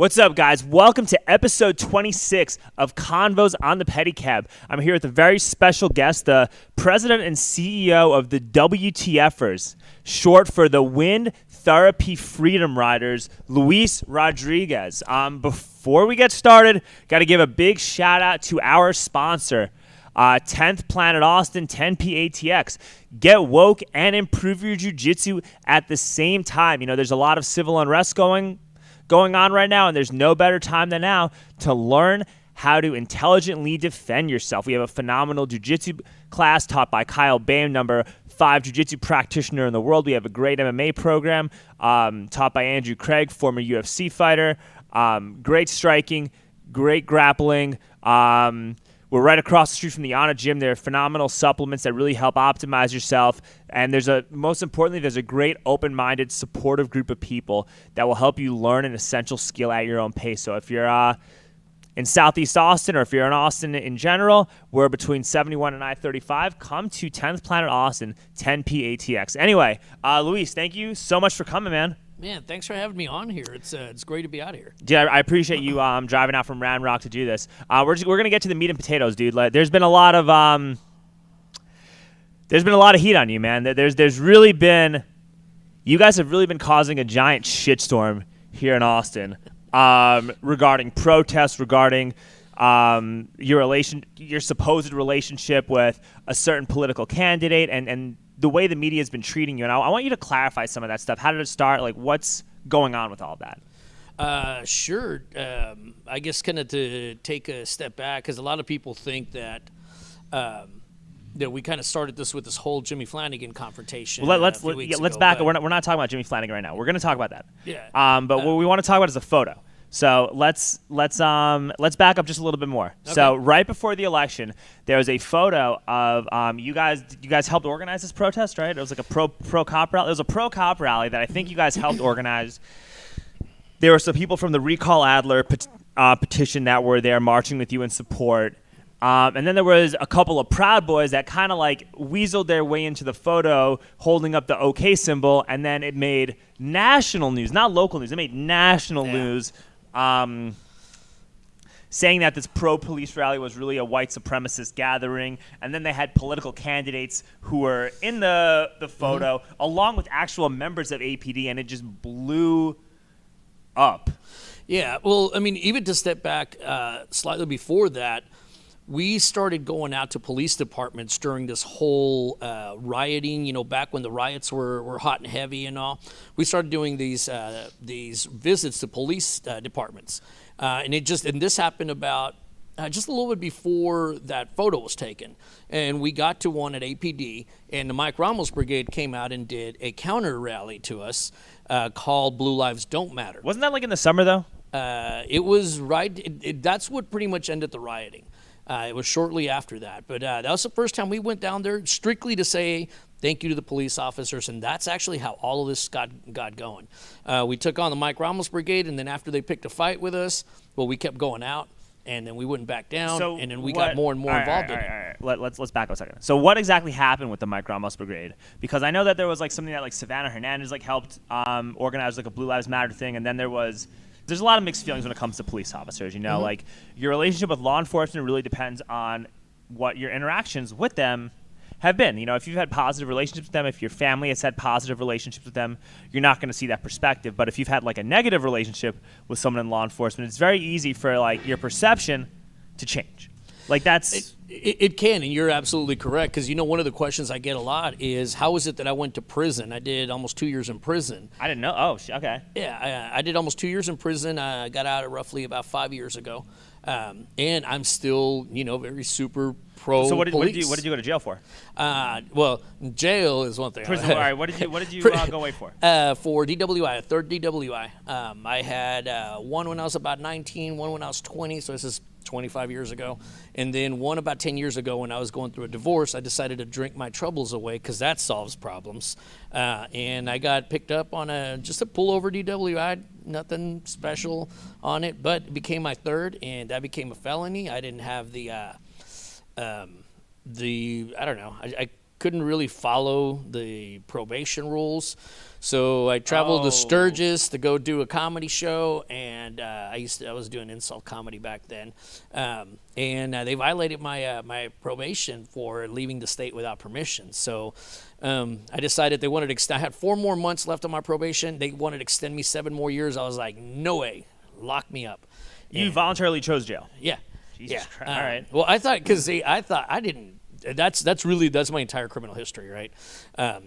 What's up, guys? Welcome to episode 26 of Convos on the Pedicab. I'm here with a very special guest, the president and CEO of the WTFers, short for the Wind Therapy Freedom Riders, Luis Rodriguez. Before we get started, got to give a big shout out to our sponsor, 10th Planet Austin, 10PATX. Get woke and improve your jiu-jitsu at the same time. You know, there's a lot of civil unrest going on right now, and there's no better time than now to learn how to intelligently defend yourself. We have a phenomenal jiu-jitsu class taught by Kyle Bain, number 5 jiu-jitsu practitioner in the world. We have a great MMA program taught by Andrew Craig, former UFC fighter. Great striking, great grappling. We're right across the street from the Anna Gym. There are phenomenal supplements that really help optimize yourself. And most importantly, there's a great open-minded, supportive group of people that will help you learn an essential skill at your own pace. So if you're in Southeast Austin, or if you're in Austin in general, we're between 71 and I-35. Come to 10th Planet Austin, 10PATX. Anyway, Luis, thank you so much for coming, man. Man, thanks for having me on here. It's great to be out here. Yeah, I appreciate you driving out from Round Rock to do this. We're gonna get to the meat and potatoes, dude. There's been a lot of heat on you, man. There's really been, you guys have really been causing a giant shitstorm here in Austin regarding protests, regarding your supposed relationship with a certain political candidate, and the way the media has been treating you. And I want you to clarify some of that stuff. How did it start? Like, what's going on with all that? Sure. I guess kind of to take a step back, because a lot of people think that we kind of started this with this whole Jimmy Flanagan confrontation. Well, let's back up. We're not talking about Jimmy Flanagan right now. We're going to talk about that. Yeah. But what we want to talk about is a photo. So let's back up just a little bit more. Okay. So right before the election, there was a photo of you guys helped organize this protest, right? It was like a pro cop rally. It was a pro cop rally that I think you guys helped organize. There were some people from the Recall Adler petition that were there marching with you in support. And then there was a couple of Proud Boys that kind of like weaseled their way into the photo holding up the OK symbol, and then it made national news, not local news. It made national news. Saying that this pro-police rally was really a white supremacist gathering, and then they had political candidates who were in the photo, along with actual members of APD, and it just blew up. Yeah, well, I mean, even to step back slightly before that, we started going out to police departments during this whole rioting, back when the riots were hot and heavy and all. We started doing these visits to police departments. And this happened about just a little bit before that photo was taken. And we got to one at APD, and the Mike Ramos Brigade came out and did a counter rally to us called Blue Lives Don't Matter. Wasn't that like in the summer, though? It was right. That's what pretty much ended the rioting. It was shortly after that. But that was the first time we went down there strictly to say thank you to the police officers, and that's actually how all of this got going. We took on the Mike Ramos Brigade, and then after they picked a fight with us, well, we kept going out, and then we wouldn't back down, and then we got more and more involved in it. Let's back up a second. So what exactly happened with the Mike Ramos Brigade? Because I know that there was like something that like Savannah Hernandez like helped organize like a Blue Lives Matter thing, and then there's a lot of mixed feelings when it comes to police officers. Like your relationship with law enforcement really depends on what your interactions with them have been. If you've had positive relationships with them, if your family has had positive relationships with them, you're not going to see that perspective. But if you've had like a negative relationship with someone in law enforcement, it's very easy for like your perception to change. Like that's it can, and you're absolutely correct, because one of the questions I get a lot is, how is it that I went to prison? I did almost 2 years in prison. I didn't know. Oh, okay. Yeah, I did almost 2 years in prison. I got out roughly about 5 years ago, and I'm still very super pro. So what did police. you go to jail for? Well, jail is one thing. Prison. All right. What did you go away for? For DWI, a third DWI. I had one when I was about 19, one when I was 20. So this is 25 years ago, and then one about 10 years ago when I was going through a divorce. I decided to drink my troubles away because that solves problems, and I got picked up on just a pullover DWI, nothing special on it, but it became my third, and that became a felony. I didn't have the I don't know, I couldn't really follow the probation rules. So I traveled to Sturgis to go do a comedy show, and I was doing insult comedy back then, and they violated my probation for leaving the state without permission. So I decided they wanted to extend. I had 4 more months left on my probation. They wanted to extend me 7 more years. I was like, no way, lock me up. You voluntarily chose jail. Yeah. Jesus Christ. All right. Well, I thought I didn't. That's my entire criminal history, right?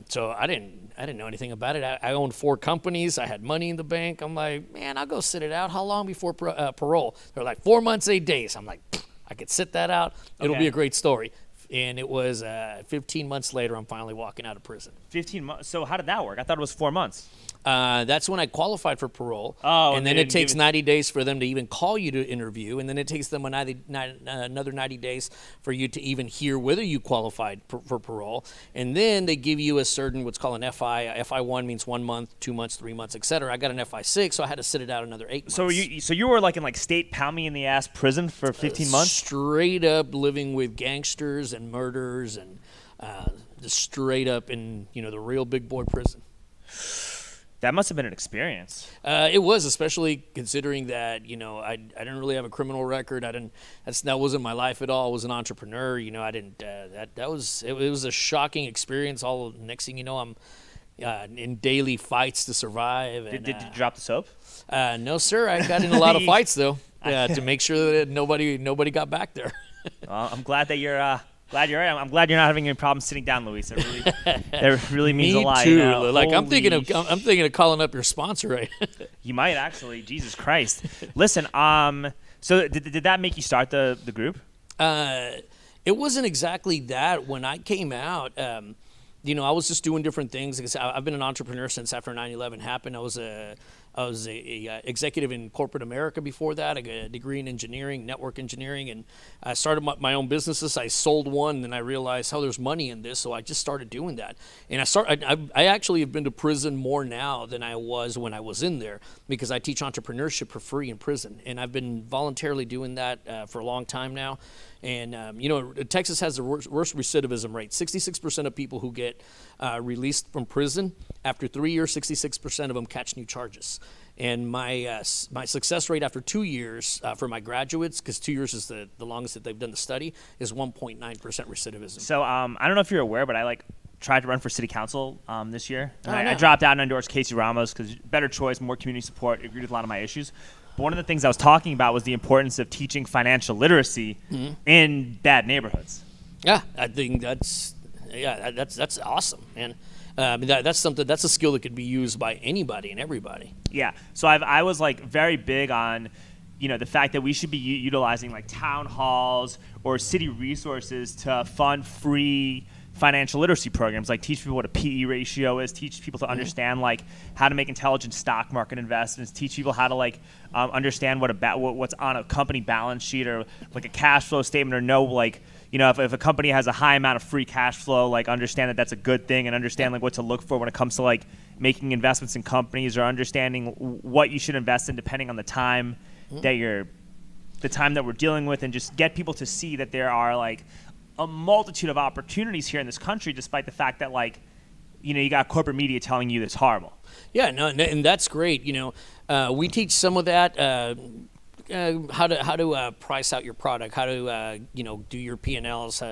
So I didn't know anything about it. I owned 4 companies. I had money in the bank. I'm like, man, I'll go sit it out. How long before parole? They're like 4 months, 8 days. I'm like, I could sit that out. It'll be a great story. And it was 15 months later, I'm finally walking out of prison. 15 months. So how did that work? I thought it was 4 months. That's when I qualified for parole. Oh, and then it takes 90 days for them to even call you to interview, and then it takes them another 90 days for you to even hear whether you qualified for parole. And then they give you a certain what's called an FI. FI1 means 1 month, 2 months, 3 months, etc. I got an FI6, so I had to sit it out another 8 months. So you were like in like state pound me in the ass prison for 15 months? Straight up living with gangsters and murderers and just straight up in the real big boy prison. That must have been an experience. It was, especially considering that I didn't really have a criminal record. That wasn't my life at all. I was an entrepreneur. I didn't. It was a shocking experience. Next thing you know, I'm in daily fights to survive. And, did you drop the soap? No, sir. I got in a lot of fights though, to make sure that nobody got back there. Well, I'm glad that you're. I'm glad you're not having any problems sitting down, Luis. That really means a lot. Me too. Like I'm thinking of calling up your sponsor. Right? You might actually. Jesus Christ. Listen. So did that make you start the group? It wasn't exactly that. When I came out, I was just doing different things. Because I've been an entrepreneur since after 9/11 happened. I was a executive in corporate America before that. I got a degree in engineering, network engineering, and I started my own businesses. I sold one, and then I realized, there's money in this, so I just started doing that. And I actually have been to prison more now than I was when I was in there, because I teach entrepreneurship for free in prison, and I've been voluntarily doing that for a long time now. And, Texas has the worst recidivism rate. 66% of people who get released from prison, after 3 years, 66% of them catch new charges. And my success rate after 2 years for my graduates, because 2 years is the longest that they've done the study, is 1.9% recidivism. So I don't know if you're aware, but I tried to run for city council this year. And no. I dropped out and endorsed Casey Ramos because better choice, more community support, agreed with a lot of my issues. But one of the things I was talking about was the importance of teaching financial literacy in bad neighborhoods. Yeah, I think that's awesome, man. That's a skill that could be used by anybody and everybody. Yeah. So I was very big on, the fact that we should be utilizing town halls or city resources to fund free financial literacy programs, teach people what a PE ratio is, teach people to understand how to make intelligent stock market investments, teach people how to understand what's on a company balance sheet or a cash flow statement, or know if a company has a high amount of free cash flow, understand that that's a good thing, and understand what to look for when it comes to making investments in companies, or understanding what you should invest in depending on the time the time that we're dealing with, and just get people to see that there are a multitude of opportunities here in this country, despite the fact that you got corporate media telling you it's horrible. Yeah, no, and that's great. We teach some of that. How to price out your product, how to do your P&Ls,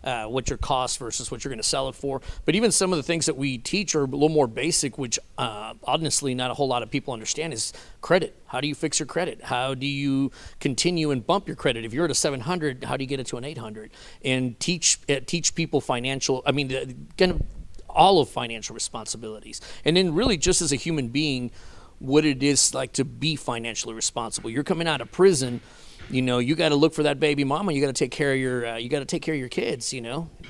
what your cost versus what you're going to sell it for. But even some of the things that we teach are a little more basic, which honestly not a whole lot of people understand, is credit. How do you fix your credit? How do you continue and bump your credit? If you're at a 700, how do you get it to an 800? And teach people all of financial responsibilities. And then really just as a human being, what it is like to be financially responsible. You're coming out of prison, you got to look for that baby mama. You got to take care of your kids.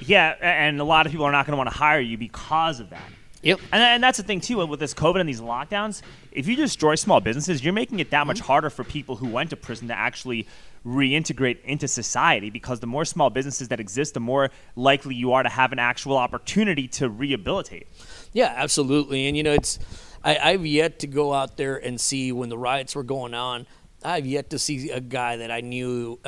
Yeah, and a lot of people are not going to want to hire you because of that. Yep. And that's the thing too with this COVID and these lockdowns. If you destroy small businesses, you're making it that much harder for people who went to prison to actually reintegrate into society, because the more small businesses that exist, the more likely you are to have an actual opportunity to rehabilitate. Yeah, absolutely. And I've yet to go out there and see, when the riots were going on, I've yet to see a guy that I knew,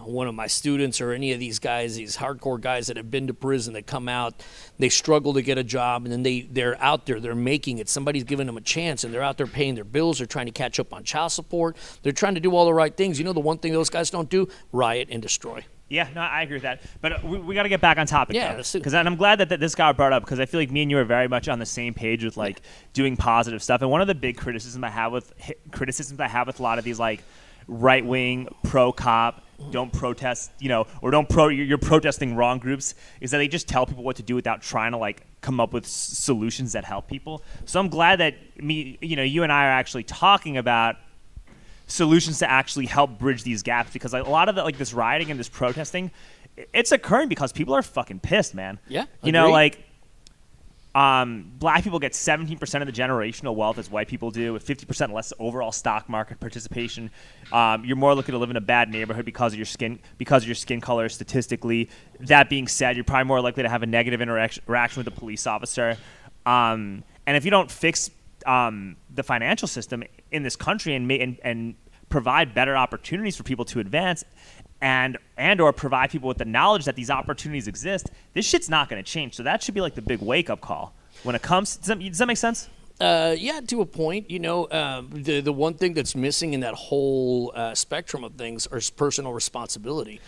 one of my students or any of these guys, these hardcore guys that have been to prison that come out, they struggle to get a job, and then they're out there, they're making it. Somebody's giving them a chance, and they're out there paying their bills. They're trying to catch up on child support. They're trying to do all the right things. You know, the one thing those guys don't do? Riot and destroy. Yeah, no, I agree with that. But we got to get back on topic. Yeah, because I'm glad that this got brought up, because I feel like me and you are very much on the same page with like doing positive stuff. And one of the big criticisms I have with a lot of these like right wing pro cop don't protest, or you're protesting wrong groups, is that they just tell people what to do without trying to like come up with solutions that help people. So I'm glad that you and I are actually talking about solutions to actually help bridge these gaps, because like, a lot of this rioting and this protesting, it's occurring because people are fucking pissed, man. Yeah, black people get 17% of the generational wealth as white people do, with 50% less overall stock market participation. You're more likely to live in a bad neighborhood because of your skin color. Statistically, that being said, you're probably more likely to have a negative interaction with a police officer. And if you don't fix the financial system in this country and provide better opportunities for people to advance and or provide people with the knowledge that these opportunities exist, this shit's not going to change. So that should be like the big wake-up call when it comes. Does that make sense? Yeah, to a point. The one thing that's missing in that whole spectrum of things is personal resposibility.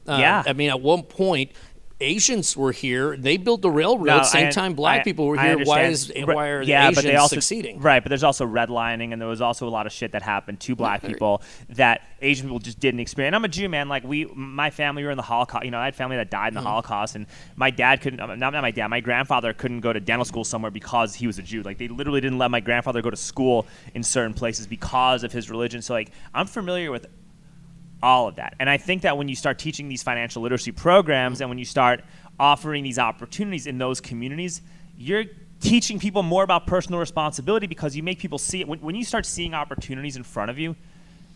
Yeah. I mean, at one point, Asians were here. They built the railroad. Same time black people were here. Why are the Asians succeeding? Right, but there's also redlining, and there was also a lot of shit that happened to black people that Asian people just didn't experience. And I'm a Jew, man. Like my family were in the Holocaust. I had family that died in the Holocaust, and my dad couldn't. Not my dad. My grandfather couldn't go to dental school somewhere because he was a Jew. Like they literally didn't let my grandfather go to school in certain places because of his religion. So like I'm familiar with all of that. And I think that when you start teaching these financial literacy programs and when you start offering these opportunities in those communities, you're teaching people more about personal responsibility, because you make people see it. When you start seeing opportunities in front of you,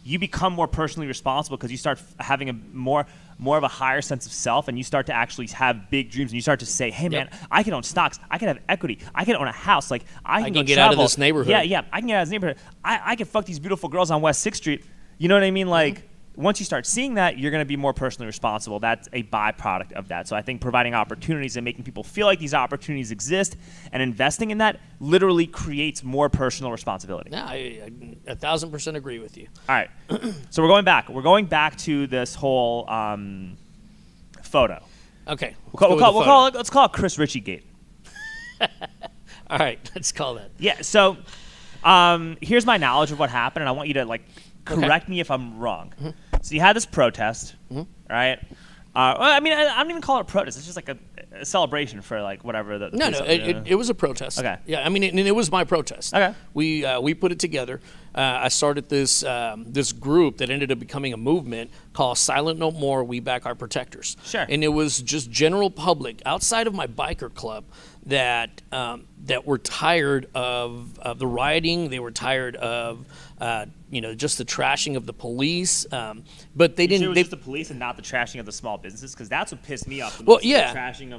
you become more personally responsible, because you start having a more of a higher sense of self, and you start to actually have big dreams, and you start to say, hey man, I can own stocks, I can have equity, I can own a house, like I can get travel. out of this neighborhood. Yeah, I can get out of this neighborhood. I can fuck these beautiful girls on West 6th Street. You know what I mean? Like once you start seeing that, you're going to be more personally responsible. That's a byproduct of that. So I think providing opportunities and making people feel like these opportunities exist and investing in that literally creates more personal responsibility. Yeah, I 1,000% agree with you. All right. So we're going back. We're going back to this whole photo. Okay. Let's call it Chris Ritchie Gate. All right. Let's call that. Yeah. So here's my knowledge of what happened, and I want you to correct me if I'm wrong. Mm-hmm. So you had this protest, right? I don't even call it a protest. It's just like a celebration for like whatever. It was a protest. Okay. Yeah, I mean, it was my protest. Okay. We put it together. I started this group that ended up becoming a movement called Silent No More, We Back Our Protectors. Sure. And it was just general public outside of my biker club that were tired of the rioting. They were tired of just the trashing of the police. But they didn't. It was just the police and not the trashing of the small businesses, because that's what pissed me off the most. Well, yeah. The trashing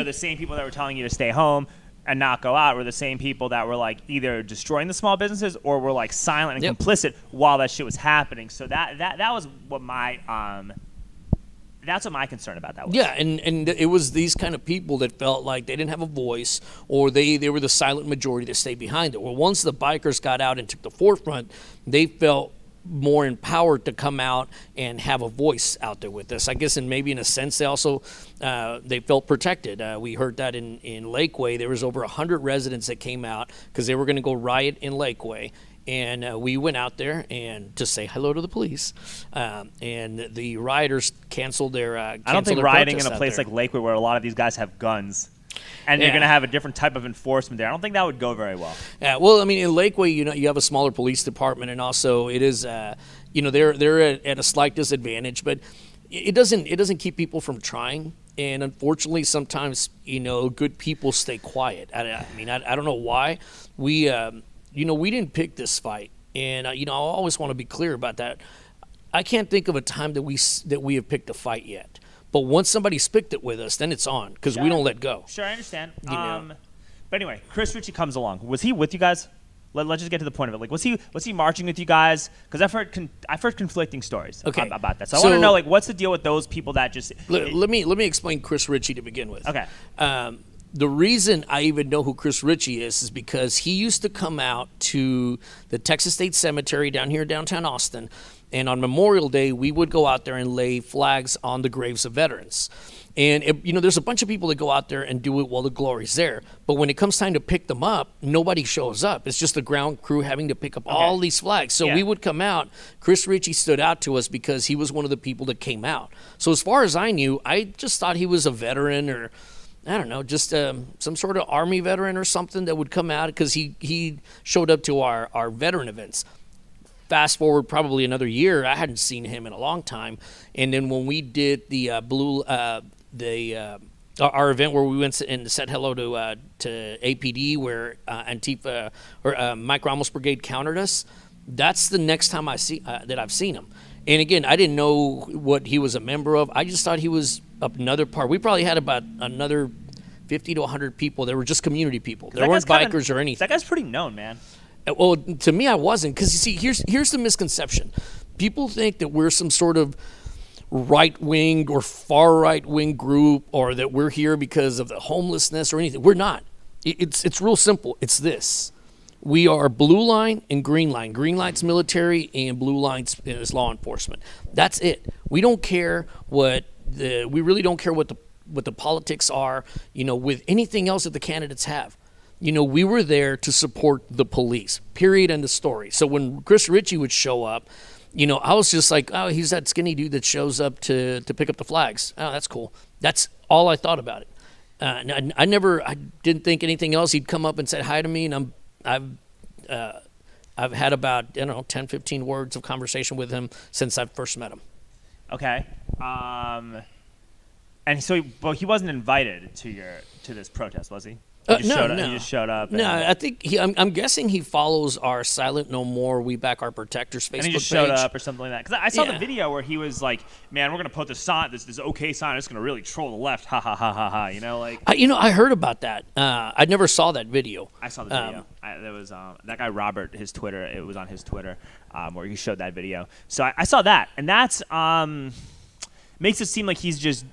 of the same people that were telling you to stay home and not go out were the same people that were like either destroying the small businesses or were like silent and complicit while that shit was happening. So that was what my that's what my concern about that was. Yeah, and it was these kind of people that felt like they didn't have a voice, or they were the silent majority that stayed behind it. Well, once the bikers got out and took the forefront, they felt more empowered to come out and have a voice out there with this. I guess, and maybe in a sense, they also they felt protected. We heard that in Lakeway, there was over 100 residents that came out because they were going to go riot in Lakeway. And we went out there and to say hello to the police, and the rioters canceled their. I don't think rioting in a place like Lakewood, where a lot of these guys have guns, and you're going to have a different type of enforcement there, I don't think that would go very well. Yeah, well, I mean, in Lakeway, you have a smaller police department, and also it is, they're at a slight disadvantage, but it doesn't keep people from trying. And unfortunately, sometimes good people stay quiet. I don't know why. We didn't pick this fight, and I always want to be clear about that. I can't think of a time that we have picked a fight yet. But once somebody's picked it with us, then it's on, because we don't let go. Sure, I understand. But anyway, Chris Ritchie comes along. Was he with you guys? let's just get to the point of it. Like, was he marching with you guys? Because I've heard conflicting stories about that. So I want to know, like, what's the deal with those people that just let me explain Chris Ritchie to begin with. Okay. The reason I even know who Chris Ritchie is because he used to come out to the Texas State Cemetery down here in downtown Austin, and on Memorial Day we would go out there and lay flags on the graves of veterans. And there's a bunch of people that go out there and do it while the glory's there. But when it comes time to pick them up, nobody shows up. It's just the ground crew having to pick up all these flags. So we would come out. Chris Ritchie stood out to us because he was one of the people that came out. So as far as I knew, I just thought he was a veteran, or I don't know, just some sort of Army veteran or something that would come out because he showed up to our veteran events. Fast forward probably another year, I hadn't seen him in a long time. And then when we did the our event where we went and said hello to APD, where Antifa or Mike Ramos Brigade countered us, that's the next time I see that I've seen him. And again, I didn't know what he was a member of. I just thought he was up another part. We probably had about another 50 to 100 people. They were just community people. There weren't bikers or anything. That guy's pretty known, man. Well, to me, I wasn't, because you see, here's the misconception. People think that we're some sort of right-wing or far right-wing group, or that we're here because of the homelessness or anything. We're not. It's real simple. It's this. We are blue line and green line. Green line's military and blue line's is law enforcement. That's it. We don't care we really don't care what the politics are, with anything else that the candidates have. We were there to support the police, period, end of story. So when Chris Ritchie would show up, I was just like, oh, he's that skinny dude that shows up to pick up the flags. Oh, that's cool. That's all I thought about it. I didn't think anything else. He'd come up and say hi to me, and I've had about 10, 15 words of conversation with him since I first met him. Okay. And so, he wasn't invited to this protest, was he? He just showed up. No, I think I'm guessing he follows our Silent No More, We Back Our Protectors Facebook page. And he just showed up or something like that. Because I saw the video where he was like, "Man, we're gonna put this sign, this okay sign. It's gonna really troll the left. Ha ha ha ha ha." I heard about that. I never saw that video. I saw the video. There was that guy Robert. His Twitter. It was on his Twitter where he showed that video. So I saw that, and that's makes it seem like he's just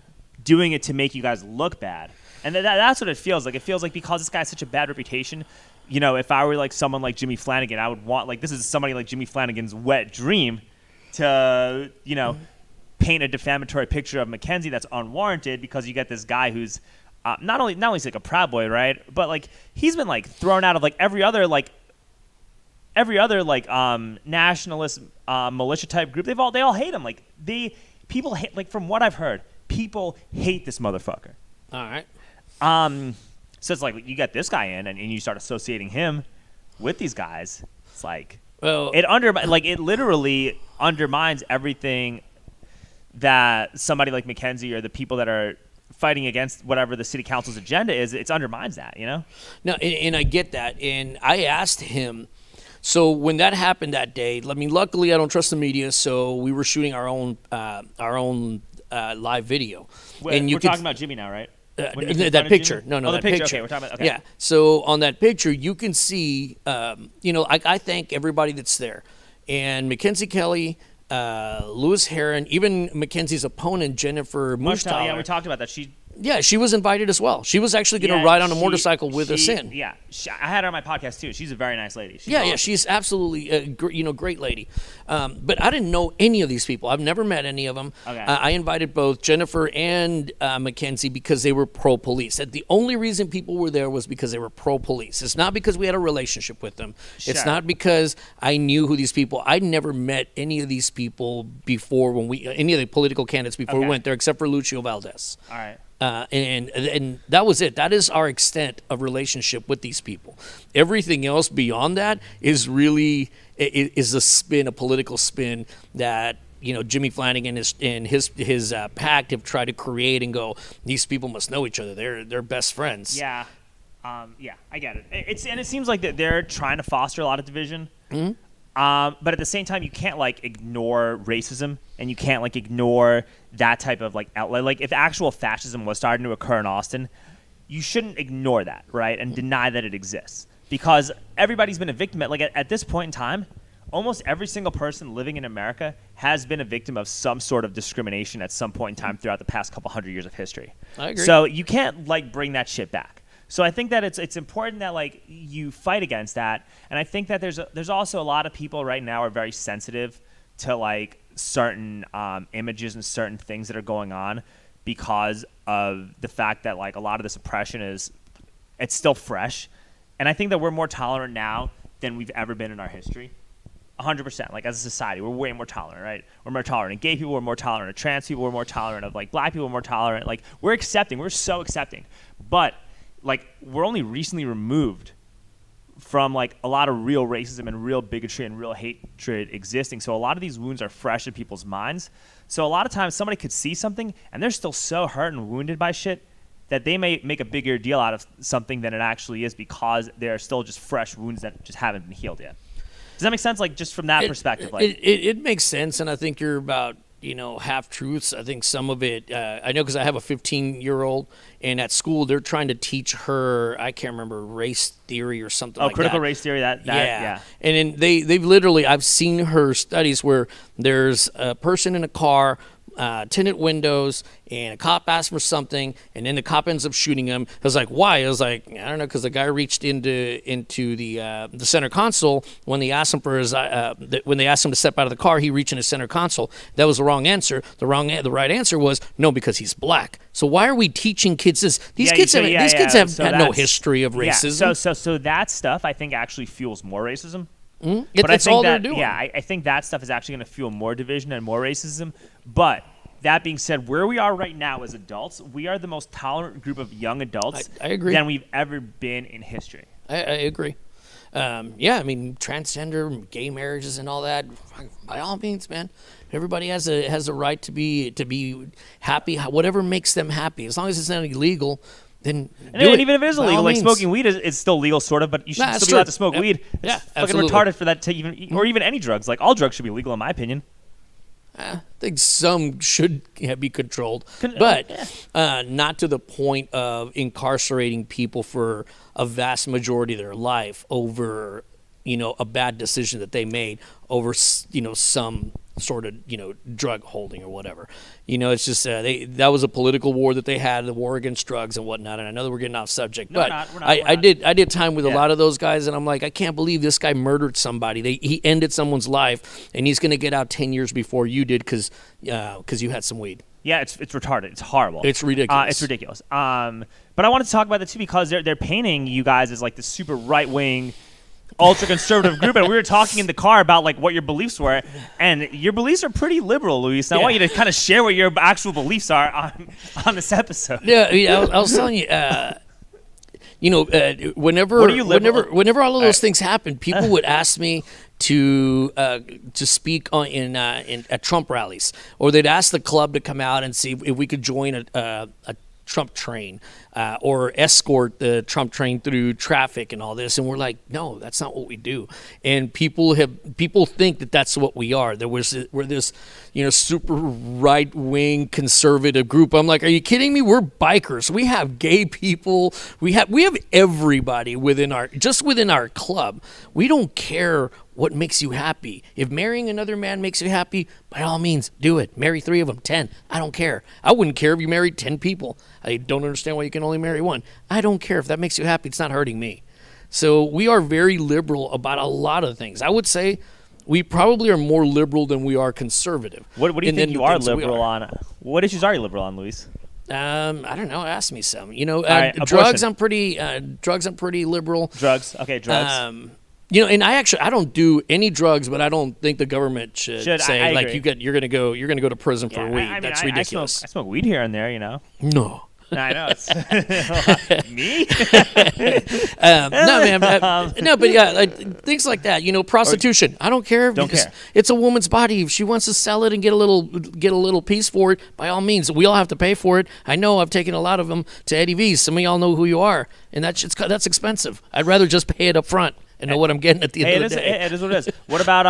doing it to make you guys look bad. And that's what it feels like. It feels like because this guy has such a bad reputation, if I were like someone like Jimmy Flanagan, I would want, like, this is somebody like Jimmy Flanagan's wet dream to, paint a defamatory picture of Mackenzie that's unwarranted, because you get this guy who's not only is like a Proud Boy, right? But like he's been like thrown out of like every other nationalist militia type group. They all hate him. Like people hate, like, from what I've heard, people hate this motherfucker. All right. So it's like you get this guy in, and you start associating him with these guys. It's like, well, it literally undermines everything that somebody like Mackenzie or the people that are fighting against whatever the city council's agenda is. It undermines that, No, and I get that, and I asked him. So when that happened that day, I mean, luckily I don't trust the media, so we were shooting our own live video. And we're talking about Jimmy now, right? That picture. No, the that picture. picture. Okay, we're talking about. Okay. Yeah. So on that picture, you can see, I thank everybody that's there, and Mackenzie Kelly, Lewis Herron, even Mackenzie's opponent Jennifer Mushtaller. Yeah, we talked about that. She was invited as well. She was actually going to ride on a motorcycle with us in. Yeah, I had her on my podcast too. She's a very nice lady. She's absolutely a great lady. But I didn't know any of these people. I've never met any of them. Okay. I invited both Jennifer and Mackenzie because they were pro-police. And the only reason people were there was because they were pro-police. It's not because we had a relationship with them. Sure. It's not because I knew who these people. I'd never met any of these people before any of the political candidates before we went there, except for Lucio Valdez. All right. And that was it. That is our extent of relationship with these people. Everything else beyond that is really is a political spin that Jimmy Flanagan and his pact have tried to create and go. These people must know each other. They're best friends. Yeah, I get it. It seems like that they're trying to foster a lot of division. Mm-hmm. But at the same time, you can't ignore racism, and you can't ignore that type of outlet. Like, if actual fascism was starting to occur in Austin, you shouldn't ignore that, right? And deny that it exists. because everybody's been a victim. At this point in time, almost every single person living in America has been a victim of some sort of discrimination at some point in time throughout the past couple hundred years of history. I agree. So you can't bring that shit back. So I think that it's important that you fight against that, and I think that there's also a lot of people right now are very sensitive to certain images and certain things that are going on because of the fact that a lot of this oppression it's still fresh, and I think that we're more tolerant now than we've ever been in our history. 100%. As a society, we're way more tolerant, right? We're more tolerant of gay people. We're more tolerant of trans people. We're more tolerant of black people. We're more tolerant. We're accepting. We're so accepting, but we're only recently removed from a lot of real racism and real bigotry and real hatred existing. So a lot of these wounds are fresh in people's minds. So a lot of times somebody could see something and they're still so hurt and wounded by shit that they may make a bigger deal out of something than it actually is because they're still just fresh wounds that just haven't been healed yet. Does that make sense? Just from that perspective? It makes sense, and I think you're about half truths. I think some of it, I know because I have a 15-year-old, and at school they're trying to teach her, I can't remember, race theory or something like that. Oh, critical race theory, yeah. And then they've literally, I've seen her studies where there's a person in a car, tinted windows, and a cop asked for something, and then the cop ends up shooting him. I was like, why? I was like, I don't know, because the guy reached into the center console when they asked him for his when they asked him to step out of the car. He reached in his center console. That was the wrong answer. The right answer was no, because he's black. So why are we teaching kids this? These kids have had no history of racism. So that stuff I think actually fuels more racism. But it's all they're doing. Yeah, I think that stuff is actually going to fuel more division and more racism. But that being said, where we are right now as adults, we are the most tolerant group of young adults I agree. than we've ever been in history. I agree. Yeah, I mean, transgender, gay marriages, and all that. By all means, man, everybody has a right to be happy. Whatever makes them happy, as long as it's not illegal. Then even if it is illegal, smoking weed is still legal, sort of, but you should still be allowed to smoke weed. Yeah, it's fucking retarded for that to even any drugs. All drugs should be legal, in my opinion. I think some should be controlled, but not to the point of incarcerating people for a vast majority of their life over, a bad decision that they made over, some sort of, drug holding or whatever. It's just that was a political war that they had, the war against drugs and whatnot. And I know that we're getting off subject, but I did time with a lot of those guys, and I'm like, I can't believe this guy murdered somebody. He ended someone's life, and he's going to get out 10 years before you did because you had some weed. Yeah, it's retarded. It's horrible. It's ridiculous. It's ridiculous. But I wanted to talk about that too because they're painting you guys as this super right wing, ultra conservative group, and we were talking in the car about what your beliefs were, and your beliefs are pretty liberal, Luis. And I want you to kind of share what your actual beliefs are on this episode. Yeah, I was telling you, whenever all of those things happen, people would ask me to speak at Trump rallies, or they'd ask the club to come out and see if we could join a Trump train or escort the Trump train through traffic and all this, and we're like, no, that's not what we do. And people think that that's what we are. We're this super right wing conservative group. I'm like, are you kidding me? We're bikers. We have gay people. We have everybody within our club. We don't care what makes you happy. If marrying another man makes you happy, by all means, do it. Marry 3 of them, 10. I don't care. I wouldn't care if you married 10 people. I don't understand why you can only marry 1. I don't care. If that makes you happy, it's not hurting me. So we are very liberal about a lot of things. I would say we probably are more liberal than we are conservative. What do you think you are liberal on? What issues are you liberal on, Luis? I don't know. Ask me some. Right, drugs. I'm pretty liberal. Drugs. Okay, drugs. And I don't do any drugs, but I don't think the government should say you're gonna go to prison for weed. That's ridiculous. I smoke weed here and there, No. I know. It's me? No, man. No, but yeah, things like that. Prostitution. I don't care. Don't care. It's a woman's body. If she wants to sell it and get a little piece for it, by all means, we all have to pay for it. I know. I've taken a lot of them to Eddie V's. Some of y'all know who you are, and that's expensive. I'd rather just pay it up front and know what I'm getting at the end of the day. It is what it is. What about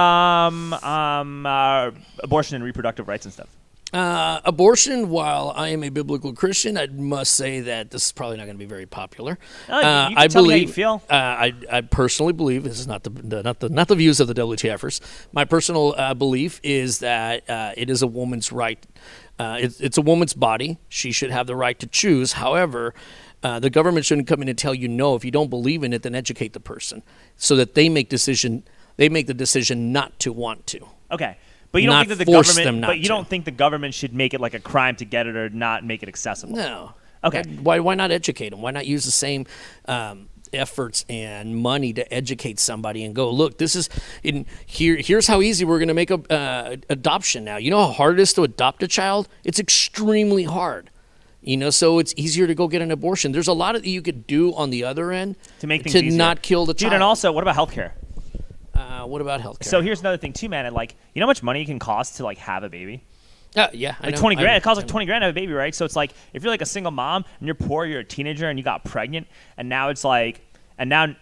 abortion and reproductive rights and stuff? Abortion, while I am a biblical Christian, I must say that this is probably not going to be very popular. You can tell me how you feel. I personally believe, this is not the views of the WTFers. My personal belief is that it is a woman's right. It's a woman's body. She should have the right to choose. However, the government shouldn't come in and tell you no. If you don't believe in it, then educate the person so that they make the decision not to want to. Okay. But you don't think that the government. But you don't think the government should make it like a crime to get it or not make it accessible. No. Okay. Why not educate them? Why not use the same efforts and money to educate somebody and go, look, this is here's how easy we're going to make adoption now. You know how hard it is to adopt a child? It's extremely hard. So it's easier to go get an abortion. There's a lot that you could do on the other end to make things to easier. Not kill the child. Dude, and also, what about healthcare? What about healthcare? So here's another thing too, man. And you know how much money it can cost to have a baby? Yeah, like 20 grand. It costs like 20 grand to have a baby, right? So it's like if you're like a single mom and you're poor, you're a teenager and you got pregnant, and now it's like, and now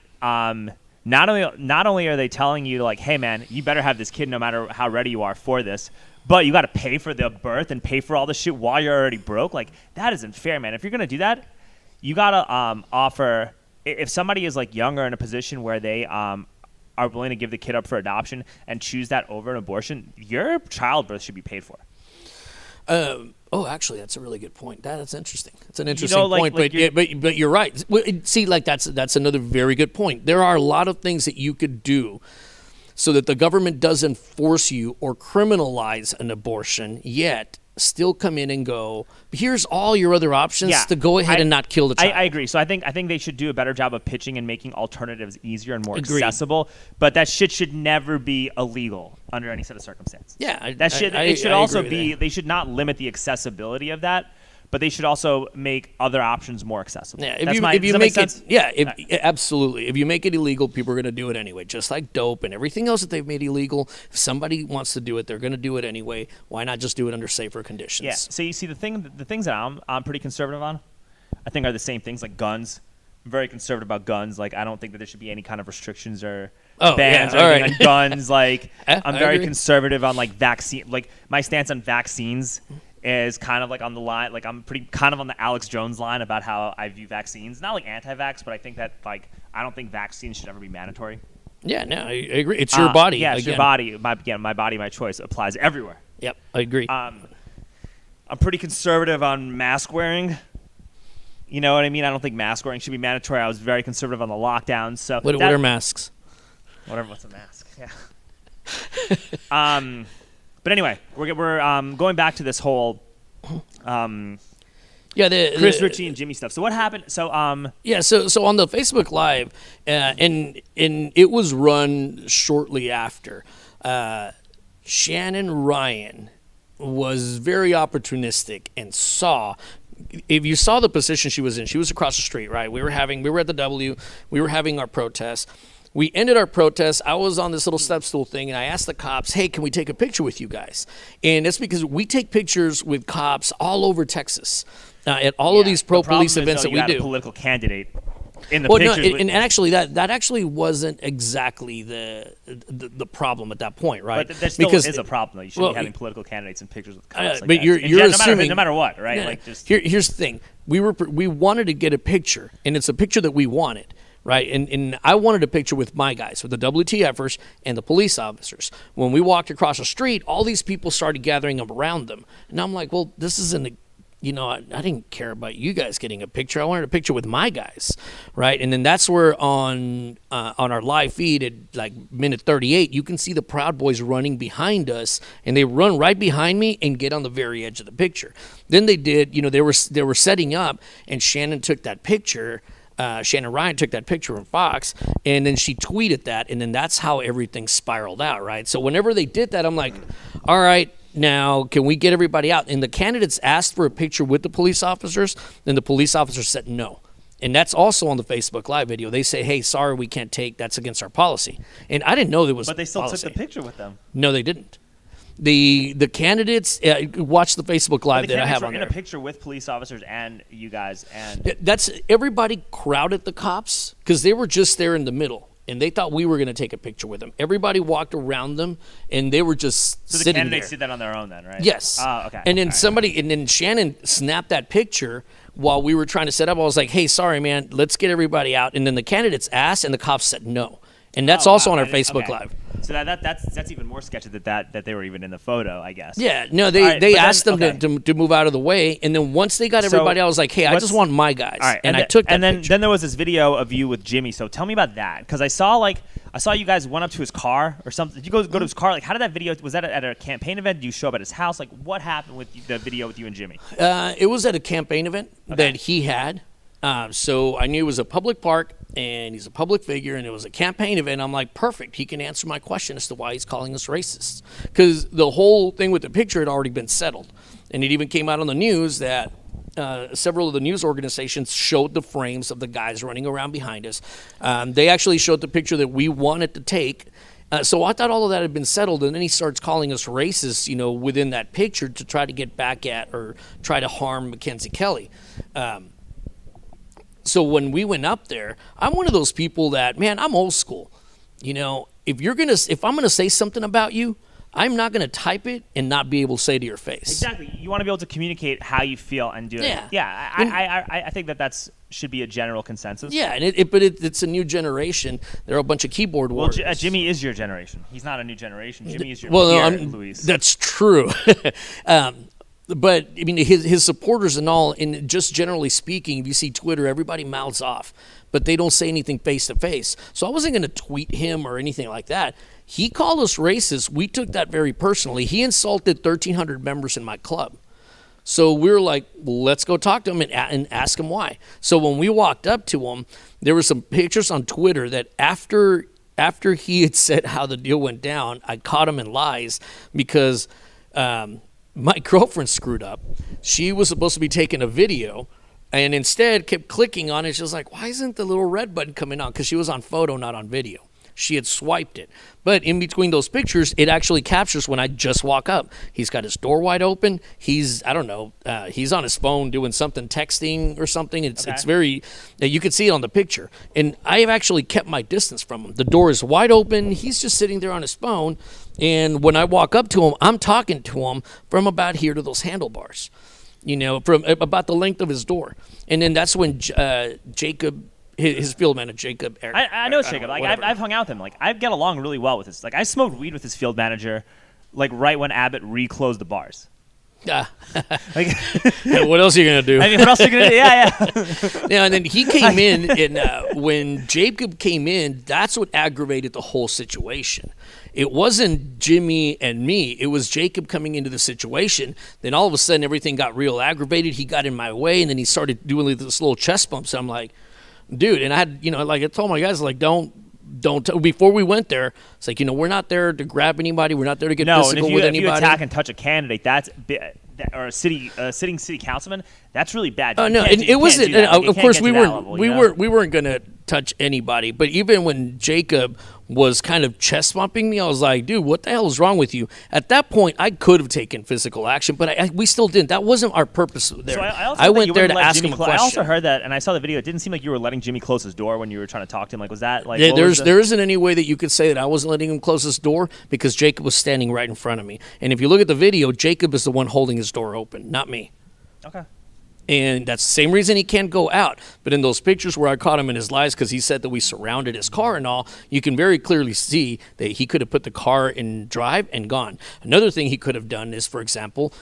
not only are they telling you hey man, you better have this kid no matter how ready you are for this, but you got to pay for the birth and pay for all the shit while you're already broke. That isn't fair, man. If you're gonna do that, you gotta offer. If somebody is younger in a position where they are willing to give the kid up for adoption and choose that over an abortion, your childbirth should be paid for. Actually, that's a really good point. That's interesting. It's an interesting point, but you're right. See, that's another very good point. There are a lot of things that you could do so that the government doesn't force you or criminalize an abortion, yet still come in and go, here's all your other options to go ahead and not kill the child. I agree. So I think they should do a better job of pitching and making alternatives easier and more accessible. But that shit should never be illegal under any set of circumstance. Yeah, it should also be. They should not limit the accessibility of that, but they should also make other options more accessible. Yeah, if you make it, absolutely. If you make it illegal, people are going to do it anyway. Just like dope and everything else that they've made illegal. If somebody wants to do it, they're going to do it anyway. Why not just do it under safer conditions? Yeah. So you see, the things that I'm pretty conservative on, I think are the same things like guns. I'm very conservative about guns. I don't think that there should be any kind of restrictions or bans or anything on guns. I'm very conservative on vaccine. My stance on vaccines is kind of on the line, I'm pretty kind of on the Alex Jones line about how I view vaccines. Not anti-vax, but I think that I don't think vaccines should ever be mandatory. Yeah, no, I agree. It's your body. Yeah, it's your body. My body, my choice applies everywhere. Yep, I agree. I'm pretty conservative on mask wearing. You know what I mean? I don't think mask wearing should be mandatory. I was very conservative on the lockdowns. So what are masks? What's a mask? Yeah. But anyway, we're going back to this whole Chris Ritchie and Jimmy stuff. So what happened? So so on the Facebook Live, and it was run shortly after. Shannon Ryan was very opportunistic and saw. If you saw the position she was in, she was across the street, right? We were at the W. We were having our protest. We ended our protest. I was on this little step stool thing, and I asked the cops, hey, can we take a picture with you guys? And that's because we take pictures with cops all over Texas at all of these pro-police events that we do. A political candidate in the pictures. No, and actually, that actually wasn't exactly the problem at that point, right? But there still is a problem, though. You shouldn't be having political candidates in pictures with cops but you're assuming... No matter what, right? Yeah. Here's the thing. We wanted to get a picture, and it's a picture that we wanted. Right, and I wanted a picture with my guys, with the WTFers and the police officers. When we walked across the street, all these people started gathering up around them. And I'm like, well, this isn't I didn't care about you guys getting a picture. I wanted a picture with my guys, right? And then that's where on our live feed at minute 38, you can see the Proud Boys running behind us, and they run right behind me and get on the very edge of the picture. Then they did, they were setting up, and Shannon took that picture. Shannon Ryan took that picture from Fox, and then she tweeted that, and then that's how everything spiraled out, right? So whenever they did that, I'm like, all right, now can we get everybody out? And the candidates asked for a picture with the police officers, and the police officers said no. And that's also on the Facebook Live video. They say, hey, sorry, we can't take, that's against our policy. And I didn't know there was But they still policy. Took the picture with them. No, they didn't. The candidates watch the Facebook Live that I have on there. In a picture with police officers and you guys, and that's everybody crowded the cops because they were just there in the middle. and they thought we were going to take a picture with them. Everybody walked around them, and they were just So the sitting candidates there. did that on their own then, right? Yes. Oh, okay. And then All right. and then Shannon snapped that picture while we were trying to set up. I was like, hey, sorry, man, let's get everybody out. And then the candidates asked, and the cops said no. And that's Oh, also wow. on our I didn't- Facebook okay. Live. So that's even more sketchy that they were even in the photo, I guess. Yeah, no, All they right, but then- asked them okay. to move out of the way, and then once they got So, everybody, I was like, hey, I what's- just want my guys. All right, and I th- took that and then picture. then there was this video of you with Jimmy. So tell me about that, because I saw you guys went up to his car or something. Did you go to his car? Like, how did that video? Was that at a campaign event? Did you show up at his house? Like, what happened with the video with you and Jimmy? It was at a campaign event that he had. So I knew it was a public park, and he's a public figure, and it was a campaign event. I'm like, perfect. He can answer my question as to why he's calling us racists. Because the whole thing with the picture had already been settled. And it even came out on the news that several of the news organizations showed the frames of the guys running around behind us. They actually showed the picture that we wanted to take. So I thought all of that had been settled, and then he starts calling us racist, within that picture to try to get back at or try to harm Mackenzie Kelly. So when we went up there, I'm one of those people that, man, I'm old school. If I'm gonna say something about you, I'm not gonna type it and not be able to say to your face. Exactly. You want to be able to communicate how you feel and do it. Yeah. Yeah. I think that should be a general consensus. Yeah, and it's a new generation. There are a bunch of keyboard Well, warriors. Jimmy is your generation. He's not a new generation. Jimmy is your Well, no, peer, Luis. that's true. But I mean, his supporters and all, and just generally speaking, if you see Twitter, everybody mouths off, but they don't say anything face to face. So I wasn't going to tweet him or anything like that. He called us racist. We took that very personally. He insulted 1,300 members in my club. So we were like, well, let's go talk to him and ask him why. So when we walked up to him, there were some pictures on Twitter that after he had said how the deal went down, I caught him in lies because my girlfriend screwed up. She was supposed to be taking a video and instead kept clicking on it. She was like, why isn't the little red button coming on? Because she was on photo, not on video. She had swiped it. But in between those pictures, it actually captures when I just walk up. He's got his door wide open. He's on his phone doing something, texting or something. It's very, you can see it on the picture. And I have actually kept my distance from him. The door is wide open. He's just sitting there on his phone. And when I walk up to him, I'm talking to him from about here to those handlebars, from about the length of his door. And then that's when Jacob, his field manager, Jacob. I know Jacob. Like I've hung out with him. Like I get along really well with his. Like I smoked weed with his field manager, like right when Abbott reclosed the bars. Like, what else are you gonna do? I mean, what else are you gonna do? Yeah. Yeah, and then he came in, and when Jacob came in, that's what aggravated the whole situation. It wasn't Jimmy and me. It was Jacob coming into the situation. Then all of a sudden, everything got real aggravated. He got in my way, and then he started doing this little chest bump. So I'm like, dude, and I had, like I told my guys, like, don't. Before we went there, it's like, we're not there to grab anybody. We're not there to get physical with anybody. If you attack and touch a candidate, or a sitting city councilman, that's really bad. Oh no, and it wasn't. Of course, we weren't going to touch anybody. But even when Jacob was kind of chest bumping me, I was like, dude, what the hell is wrong with you? At that point, I could have taken physical action, but we still didn't. That wasn't our purpose there. So I went there to ask him a question. I also heard that, and I saw the video. It didn't seem like you were letting Jimmy close his door when you were trying to talk to him. Like, was that like? Yeah, there isn't any way that you could say that I wasn't letting him close his door because Jacob was standing right in front of me. And if you look at the video, Jacob is the one holding his door open, not me. Okay. And that's the same reason he can't go out. But in those pictures where I caught him in his lies because he said that we surrounded his car and all, you can very clearly see that he could have put the car in drive and gone. Another thing he could have done is, for example,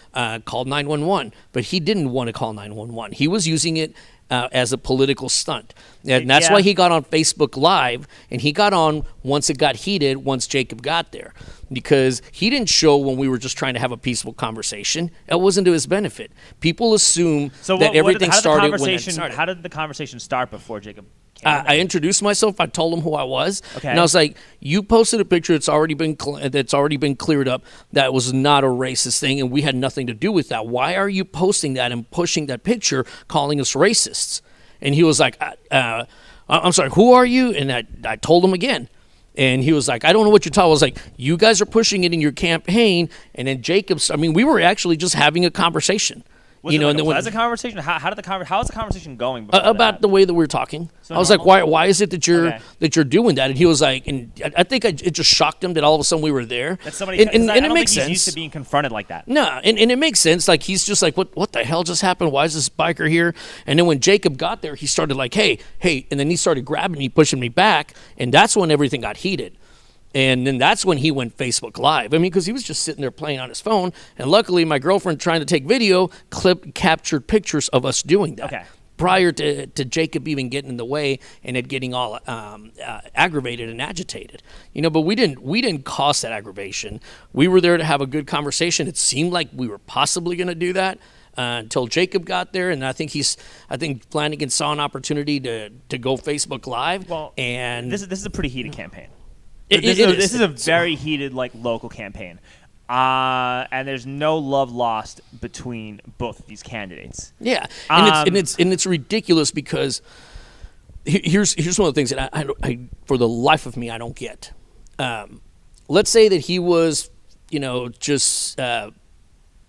called 911. But he didn't want to call 911. He was using it as a political stunt. And that's why he got on Facebook Live, and he got on once it got heated, once Jacob got there. Because he didn't show when we were just trying to have a peaceful conversation. It wasn't to his benefit. People assume that everything started when it started. How did the conversation start before Jacob came? I introduced myself. I told him who I was. Okay. And I was like, you posted a picture that's already been cleared up. That was not a racist thing, and we had nothing to do with that. Why are you posting that and pushing that picture, calling us racists? And he was like, I'm sorry, who are you? And I told him again. And he was like, I don't know what you're talking about. I was like, you guys are pushing it in your campaign. And then we were actually just having a conversation. Was you it know, like and a then pleasant conversation? How was the conversation going before about that? the way that we were talking. So I was normal? like, why is it that you're Okay. doing that? And he was like, and I think it just shocked him that all of a sudden we were there. That's somebody. and I it don't makes think sense. he's used to being confronted like that. No, and it makes sense. Like, he's just like, what the hell just happened? Why is this biker here? And then when Jacob got there, he started like, hey, and then he started grabbing me, pushing me back, and that's when everything got heated. And then that's when he went Facebook Live. I mean, because he was just sitting there playing on his phone, and luckily my girlfriend, trying to take video, captured pictures of us doing that. Okay. Prior to Jacob even getting in the way and it getting all aggravated and agitated, but we didn't cause that aggravation. We were there to have a good conversation. It seemed like we were possibly going to do that until Jacob got there, and I think Flanagan saw an opportunity to go Facebook Live. Well, and this is a pretty heated campaign. This is a very heated local campaign. And there's no love lost between both of these candidates. Yeah, and it's ridiculous because here's one of the things that I for the life of me I don't get. Let's say that he was, just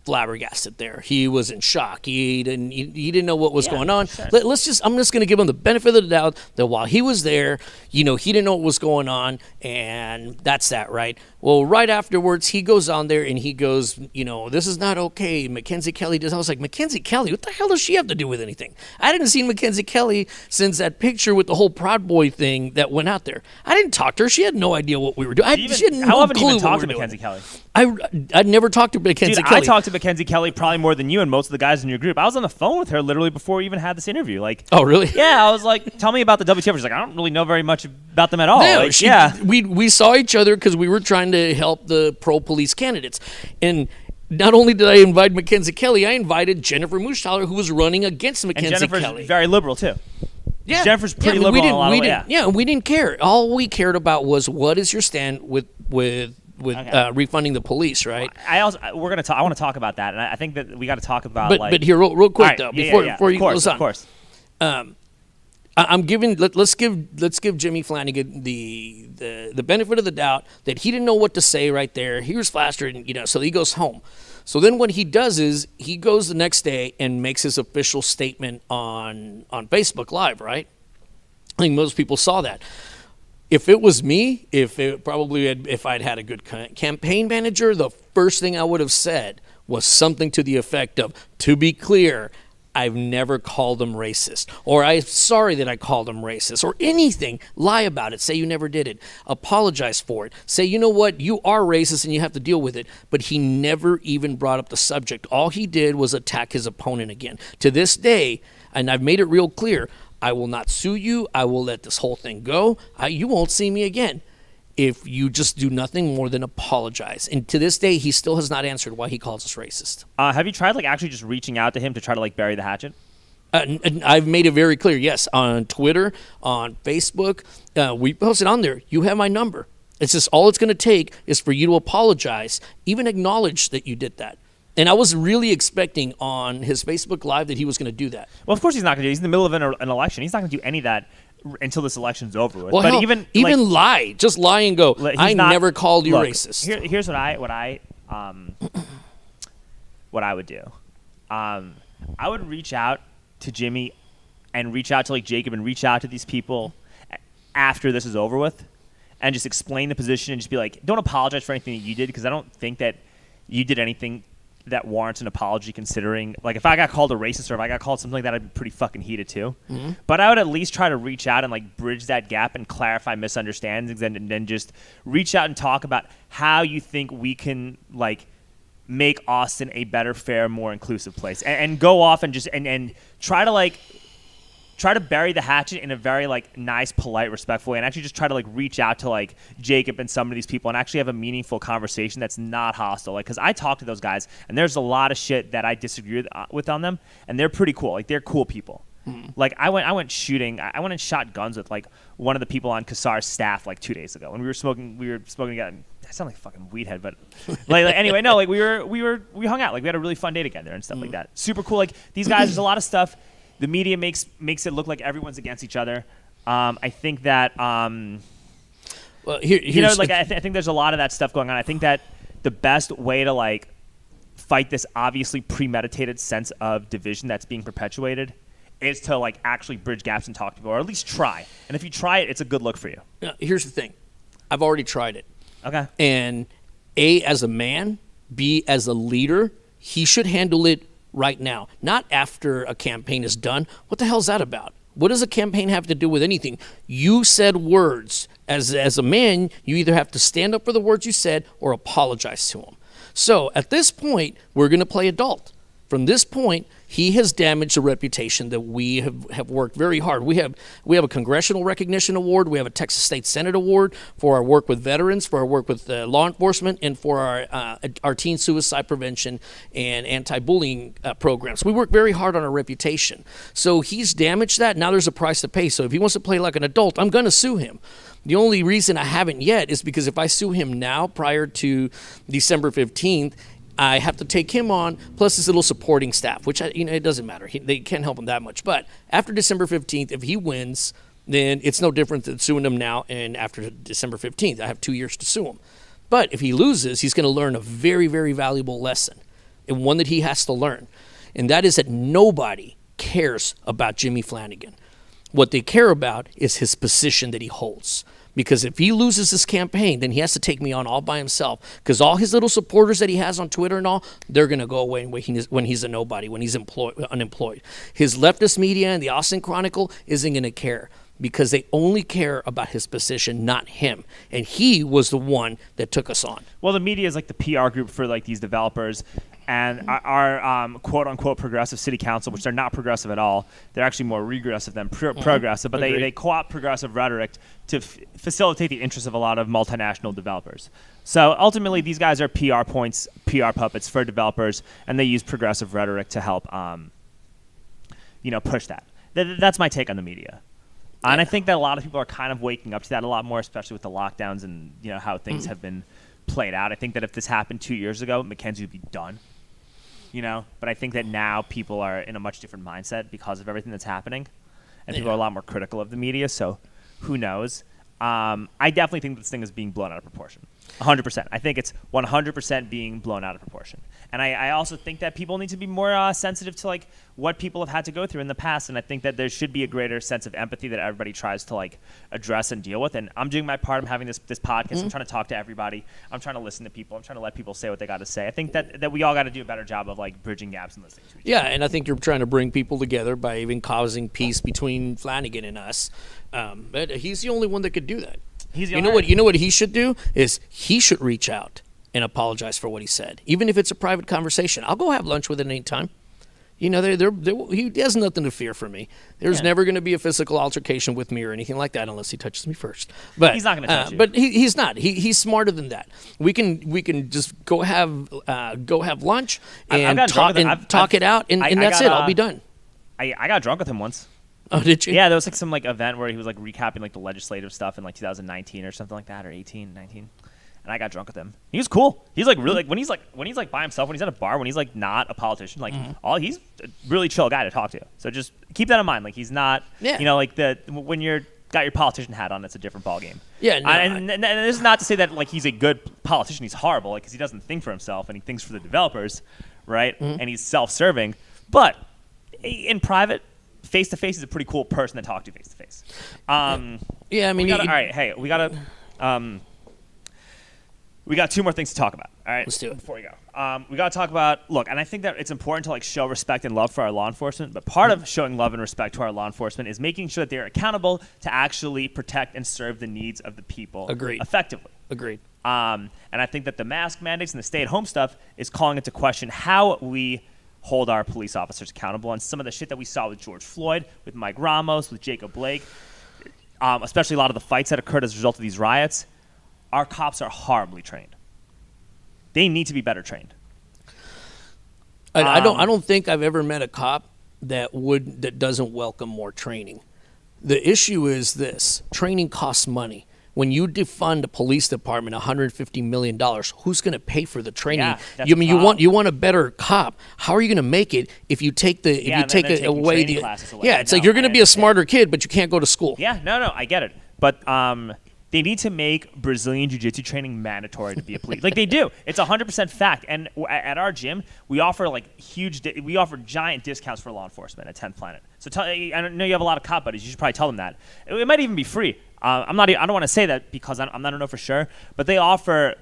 flabbergasted there. He was in shock. He didn't know what was going on. Sure. I'm just going to give him the benefit of the doubt that while he was there, he didn't know what was going on, and that's that, right? Well, right afterwards, he goes on there and he goes, this is not okay. Mackenzie Kelly does. I was like, Mackenzie Kelly? What the hell does she have to do with anything? I didn't see Mackenzie Kelly since that picture with the whole Proud Boy thing that went out there. I didn't talk to her. She had no idea what we were doing. She had no how often do you clue even talk what to we were Mackenzie doing. Kelly? I'd never talked to Mackenzie Dude, Kelly. I talked to Mackenzie Kelly probably more than you and most of the guys in your group. I was on the phone with her literally before we even had this interview. Oh, really? Yeah, I was like, tell me about the WTF. She's like, I don't really know very much about them at all. No, we saw each other because we were trying to help the pro-police candidates. And not only did I invite Mackenzie Kelly, I invited Jennifer Mushthaler, who was running against Mackenzie and Jennifer's Kelly. very liberal, too. Yeah. Jennifer's pretty liberal in a lot of ways. Yeah, we didn't care. All we cared about was what is your stand with refunding the police, right? I want to talk about that, and I think that we got to talk about but here real quick right, though, before you goes on. Of course. I'm giving let's give Jimmy Flanagan the benefit of the doubt that he didn't know what to say right there. He was flustered, so he goes home. So then what he does is he goes the next day and makes his official statement on Facebook Live, right? I think most people saw that. If it was me, if I'd had a good campaign manager, the first thing I would have said was something to the effect of, to be clear, I've never called them racist, or I'm sorry that I called them racist, or anything. Lie about it. Say you never did it. Apologize for it. Say, you know what, you are racist and you have to deal with it. But he never even brought up the subject. All he did was attack his opponent again. To this day, and I've made it real clear, I will not sue you. I will let this whole thing go. You won't see me again if you just do nothing more than apologize. And to this day, he still has not answered why he calls us racist. Have you tried actually just reaching out to him to try to bury the hatchet? And I've made it very clear, yes, on Twitter, on Facebook. We posted on there, you have my number. It's just all it's going to take is for you to apologize, even acknowledge that you did that. And I was really expecting on his Facebook Live that he was going to do that. Well, of course he's not going to do it. He's in the middle of an election. He's not going to do any of that until this election's over with. Well, but hell, even lie. Just lie and go, never called you racist. Here's what I would do. I would reach out to Jimmy and reach out to Jacob and reach out to these people after this is over with and just explain the position and just be like, don't apologize for anything that you did, because I don't think that you did anything that warrants an apology, considering if I got called a racist or if I got called something like that, I'd be pretty fucking heated too. Mm-hmm. But I would at least try to reach out and bridge that gap and clarify misunderstandings, and then just reach out and talk about how you think we can make Austin a better, fair, more inclusive place, and go off and just and try to bury the hatchet in a very nice, polite, respectful way, and actually just try to reach out to Jacob and some of these people and actually have a meaningful conversation that's not hostile. Because I talk to those guys and there's a lot of shit that I disagree with on them, and they're pretty cool. They're cool people. Mm-hmm. I went and shot guns with one of the people on Kassar's staff 2 days ago, and we were smoking together. I sound like a fucking weedhead, but anyway, no, we hung out. We had a really fun day together and stuff like that. Super cool. These guys, there's a lot of stuff. The media makes it look like everyone's against each other. I think that well, I think there's a lot of that stuff going on. I think that the best way to fight this obviously premeditated sense of division that's being perpetuated is to like actually bridge gaps and talk to people, or at least try. And if you try it, it's a good look for you. Here's the thing. I've already tried it. Okay. And A, as a man, B, as a leader, he should handle it right now, not after a campaign is done. What the hell is that about? What does a campaign have to do with anything? You said words. As a man, you either have to stand up for the words you said or apologize to them. So at this point, we're going to play adult. From this point, he has damaged the reputation that we have worked very hard. We have a Congressional Recognition Award. We have a Texas State Senate Award for our work with veterans, for our work with law enforcement, and for our teen suicide prevention and anti-bullying programs. We work very hard on our reputation. So he's damaged that. Now there's a price to pay. So if he wants to play like an adult, I'm going to sue him. The only reason I haven't yet is because if I sue him now prior to December 15th, I have to take him on, plus his little supporting staff, which, it doesn't matter. They can't help him that much. But after December 15th, if he wins, then it's no different than suing him now. And after December 15th, I have 2 years to sue him. But if he loses, he's going to learn a very, very valuable lesson, and one that he has to learn. And that is that nobody cares about Jimmy Flanagan. What they care about is his position that he holds. Because if he loses this campaign, then he has to take me on all by himself. Because all his little supporters that he has on Twitter and all, they're going to go away when he's a nobody, when he's unemployed. His leftist media and the Austin Chronicle isn't going to care because they only care about his position, not him. And he was the one that took us on. Well, the media is like the PR group for like these developers. And our quote-unquote progressive city council, which they're not progressive at all, they're actually more regressive than progressive, but they co-opt progressive rhetoric to facilitate the interests of a lot of multinational developers. So ultimately, these guys are PR puppets for developers, and they use progressive rhetoric to help push that. That's my take on the media. And I think that a lot of people are kind of waking up to that a lot more, especially with the lockdowns and how things have been played out. I think that if this happened 2 years ago, Mackenzie would be done. But I think that now people are in a much different mindset because of everything that's happening, and people are a lot more critical of the media. So, who knows? I definitely think this thing is being blown out of proportion. 100%. I think it's 100% being blown out of proportion. And I also think that people need to be more sensitive to like what people have had to go through in the past. And I think that there should be a greater sense of empathy that everybody tries to like address and deal with. And I'm doing my part. I'm having this podcast. Mm-hmm. I'm trying to talk to everybody. I'm trying to listen to people. I'm trying to let people say what they got to say. I think that we all got to do a better job of like bridging gaps and listening to each other. Yeah, and I think you're trying to bring people together by even causing peace between Flanagan and us. But he's the only one that could do that. You know what he should do is he should reach out and apologize for what he said, even if it's a private conversation. I'll go have lunch with him anytime. He has nothing to fear from me. There's never going to be a physical altercation with me or anything like that unless he touches me first. But he's not going to touch you. But he's not. He's smarter than that. We can just go have lunch and talk it out, and that's it. I'll be done. I got drunk with him once. Oh, did you? Yeah, there was like some like event where he was like recapping like the legislative stuff in like 2019 or something like that, or 19. And I got drunk with him. He was cool. He's like really like when he's like by himself, when he's at a bar, when he's like not a politician, like he's a really chill guy to talk to. So just keep that in mind. Like he's not, like when you're got your politician hat on, it's a different ball game. Yeah, no, and this is not to say that like he's a good politician. He's horrible, like because he doesn't think for himself and he thinks for the developers, right? Mm-hmm. And he's self-serving. But in private, face to face is a pretty cool person to talk to face to face. Yeah, I mean, all right. Hey, we got two more things to talk about. All right, let's do it before we go. We got to talk about and I think that it's important to like show respect and love for our law enforcement. But part of showing love and respect to our law enforcement is making sure that they're accountable to actually protect and serve the needs of the people. Agreed. Effectively. Agreed. And I think that the mask mandates and the stay-at-home stuff is calling into question how we hold our police officers accountable on some of the shit that we saw with George Floyd, with Mike Ramos, with Jacob Blake, especially a lot of the fights that occurred as a result of these riots. Our cops are horribly trained. They need to be better trained. I don't think I've ever met a cop that doesn't welcome more training. The issue is this: training costs money. When you defund a police department $150 million, who's going to pay for the training? Yeah, you want a better cop. How are you going to make it if you take away classes away? Yeah, it's like you're going to be a smarter kid, but you can't go to school. Yeah, no, I get it. But They need to make Brazilian Jiu-Jitsu training mandatory to be a police. Like they do. It's 100% fact. And at our gym, we offer we offer giant discounts for law enforcement at 10th Planet. So I know you have a lot of cop buddies. You should probably tell them that. It might even be free. I don't want to say that because I don't know for sure. But they offer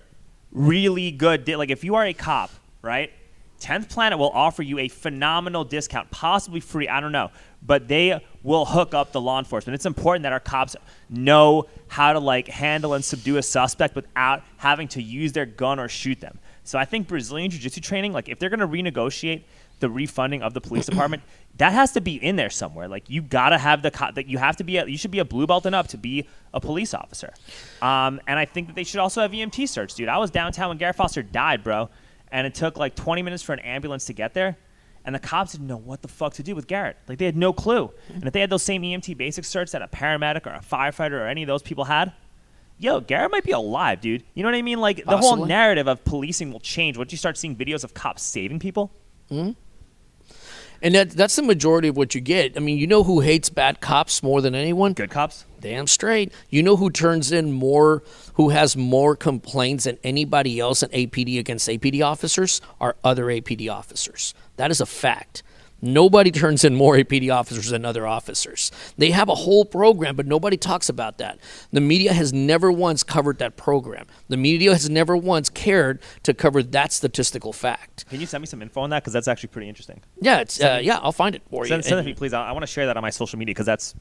really good. Like if you are a cop, right? 10th Planet will offer you a phenomenal discount, possibly free, I don't know, but they will hook up the law enforcement. It's important that our cops know how to like handle and subdue a suspect without having to use their gun or shoot them. So I think Brazilian Jiu-Jitsu training, like if they're going to renegotiate the refunding of the police department, that has to be in there somewhere. Like you got to have that you should be a blue belt enough to be a police officer. And I think that they should also have EMT certs, dude. I was downtown when Garrett Foster died, bro. And it took like 20 minutes for an ambulance to get there. And the cops didn't know what the fuck to do with Garrett. Like they had no clue. And if they had those same EMT basic certs that a paramedic or a firefighter or any of those people had, yo, Garrett might be alive, dude. You know what I mean? Like the whole narrative of policing will change once you start seeing videos of cops saving people. Mm-hmm. And that's the majority of what you get. I mean, you know who hates bad cops more than anyone? Good cops. Damn straight. You know who who has more complaints than anybody else in APD against APD officers? Are other APD officers. That is a fact. Nobody turns in more APD officers than other officers. They have a whole program, but nobody talks about that. The media has never once covered that program. The media has never once cared to cover that statistical fact. Can you send me some info on that? Because that's actually pretty interesting. Yeah, I'll find it for you. Send it to me, please. I want to share that on my social media because that's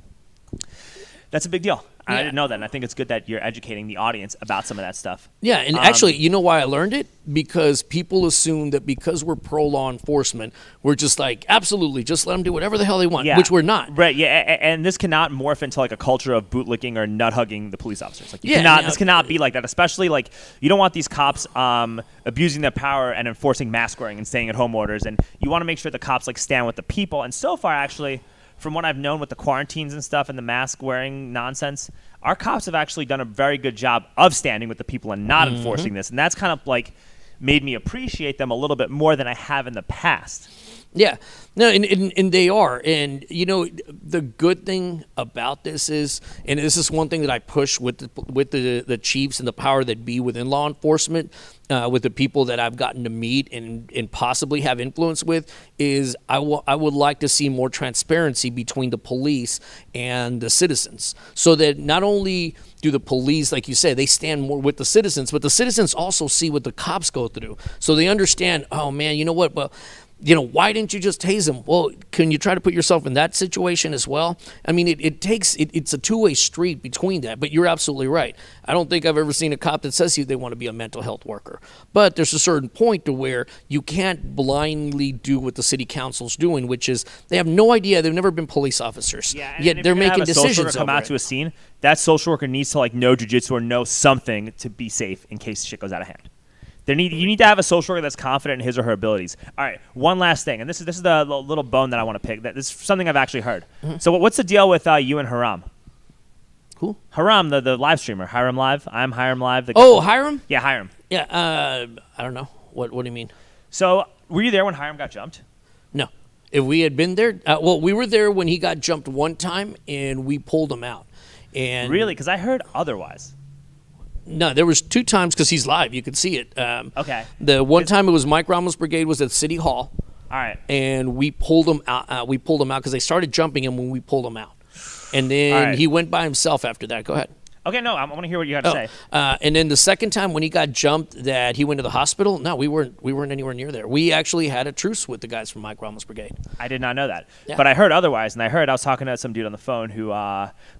a big deal. Yeah. I didn't know that, and I think it's good that you're educating the audience about some of that stuff. Yeah, and actually, you know why I learned it? Because people assume that because we're pro-law enforcement, we're just like, absolutely, just let them do whatever the hell they want, which we're not. Right, yeah, and this cannot morph into like a culture of bootlicking or nut-hugging the police officers. Like, this cannot be like that, especially like you don't want these cops abusing their power and enforcing mask wearing and staying at home orders, and you want to make sure the cops like stand with the people, and so far, actually, from what I've known with the quarantines and stuff and the mask wearing nonsense, our cops have actually done a very good job of standing with the people and not enforcing this. And that's kind of like made me appreciate them a little bit more than I have in the past. Yeah, no, and they are. And, you know, the good thing about this is, and this is one thing that I push with the chiefs and the power that be within law enforcement, with the people that I've gotten to meet and possibly have influence with, is I would like to see more transparency between the police and the citizens, so that not only do the police, like you said, they stand more with the citizens, but the citizens also see what the cops go through. So they understand, oh, man, you know what, well, you know, why didn't you just tase him? Well, can you try to put yourself in that situation as well? I mean, it's a two-way street between that, but you're absolutely right. I don't think I've ever seen a cop that says they want to be a mental health worker. But there's a certain point to where you can't blindly do what the city council's doing, which is they have no idea. They've never been police officers. Yeah, yet they're making decisions over it. Come out to a scene, that social worker needs to like know jiu-jitsu or know something to be safe in case shit goes out of hand. You need to have a social worker that's confident in his or her abilities. All right, one last thing, and this is the little bone that I want to pick. This is something I've actually heard. Mm-hmm. So what's the deal with you and Haram? Who? Haram, the live streamer. Hiram Live. I'm Hiram Live. Hiram? Yeah, Hiram. Yeah, I don't know. What do you mean? So were you there when Hiram got jumped? No. If we had been there, we were there when he got jumped one time, and we pulled him out. And really? Because I heard otherwise. No, there was two times because he's live. You could see it. Okay. The one time it was Mike Ramos' brigade was at City Hall. All right. And we pulled him out. We pulled him out because they started jumping him when we pulled him out. And then he went by himself after that. Go ahead. Okay, no, I want to hear what you have to say. And then the second time when he got jumped, that he went to the hospital. No, we weren't anywhere near there. We actually had a truce with the guys from Mike Ramos' brigade. I did not know that, yeah. But I heard otherwise, and I was talking to some dude on the phone who